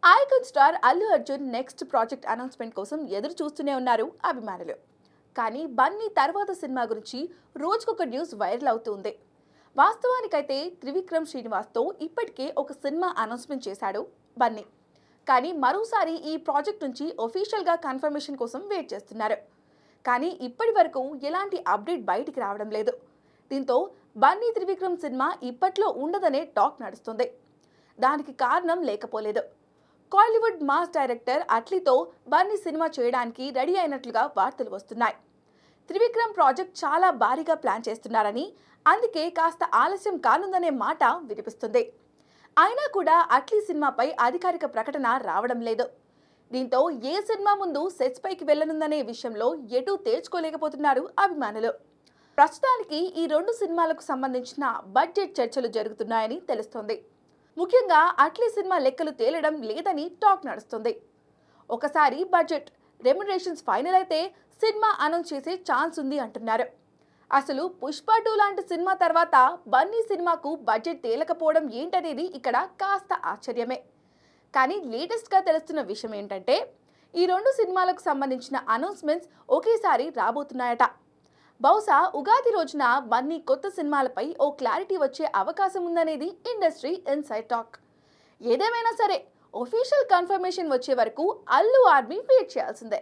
Icon star Allu Arjun next project announcement కోసం ఎదురు చూస్తూనే ఉన్నారు అభిమానులు. కానీ బన్నీ తర్వాత సినిమా గురించి రోజుకొక న్యూస్ వైరల్ అవుతుంది. వాస్తవానికైతే త్రివిక్రమ్ శ్రీనివాస్తో ఇప్పటికే ఒక సినిమా అనౌన్స్మెంట్ చేశాడు బన్నీ. కానీ మరోసారి ఈ ప్రాజెక్ట్ నుంచి ఒఫీషియల్గా కన్ఫర్మేషన్ కోసం వెయిట్ చేస్తున్నారు. కానీ ఇప్పటి వరకు ఎలాంటి అప్డేట్ బయటికి రావడం లేదు. దీంతో బన్నీ త్రివిక్రమ్ సినిమా ఇప్పట్లో ఉండదనే టాక్ నడుస్తుంది. దానికి కారణం లేకపోలేదు. కాలీవుడ్ మాస్ డైరెక్టర్ అట్లీతో బన్నీ సినిమా చేయడానికి రెడీ అయినట్లుగా వార్తలు వస్తున్నాయి. త్రివిక్రమ్ ప్రాజెక్ట్ చాలా భారీగా ప్లాన్ చేస్తున్నారని, అందుకే కాస్త ఆలస్యం కానుందనే మాట వినిపిస్తుంది. అయినా కూడా అట్లీ సినిమాపై అధికారిక ప్రకటన రావడం లేదు. దీంతో ఏ సినిమా ముందు సెట్స్ పైకి వెళ్లనుందనే విషయంలో ఎటూ తేల్చుకోలేకపోతున్నారు అభిమానులు. ప్రస్తుతానికి ఈ రెండు సినిమాలకు సంబంధించిన బడ్జెట్ చర్చలు జరుగుతున్నాయని తెలుస్తోంది. ముఖ్యంగా అట్లీ సినిమా లెక్కలు తేలడం లేదని టాక్ నడుస్తుంది. ఒకసారి బడ్జెట్ రెమ్యునరేషన్స్ ఫైనల్ అయితే సినిమా అనౌన్స్ చేసే ఛాన్స్ ఉంది అంటున్నారు. అసలు పుష్ప 2 లాంటి సినిమా తర్వాత బన్నీ సినిమాకు బడ్జెట్ తేలకపోవడం ఏంటనేది ఇక్కడ కాస్త ఆశ్చర్యమే. కానీ లేటెస్ట్గా తెలుస్తున్న విషయం ఏంటంటే ఈ రెండు సినిమాలకు సంబంధించిన అనౌన్స్మెంట్స్ ఒకేసారి రాబోతున్నాయట. బహుశా ఉగాది రోజున బన్నీ కొత్త సినిమాలపై ఓ క్లారిటీ వచ్చే అవకాశం ఉందనేది ఇండస్ట్రీ ఇన్సైడ్ టాక్. ఏదేమైనా సరే ఒఫీషియల్ కన్ఫర్మేషన్ వచ్చే వరకు అల్లు ఆర్మీ వెయిట్ చేయాల్సిందే.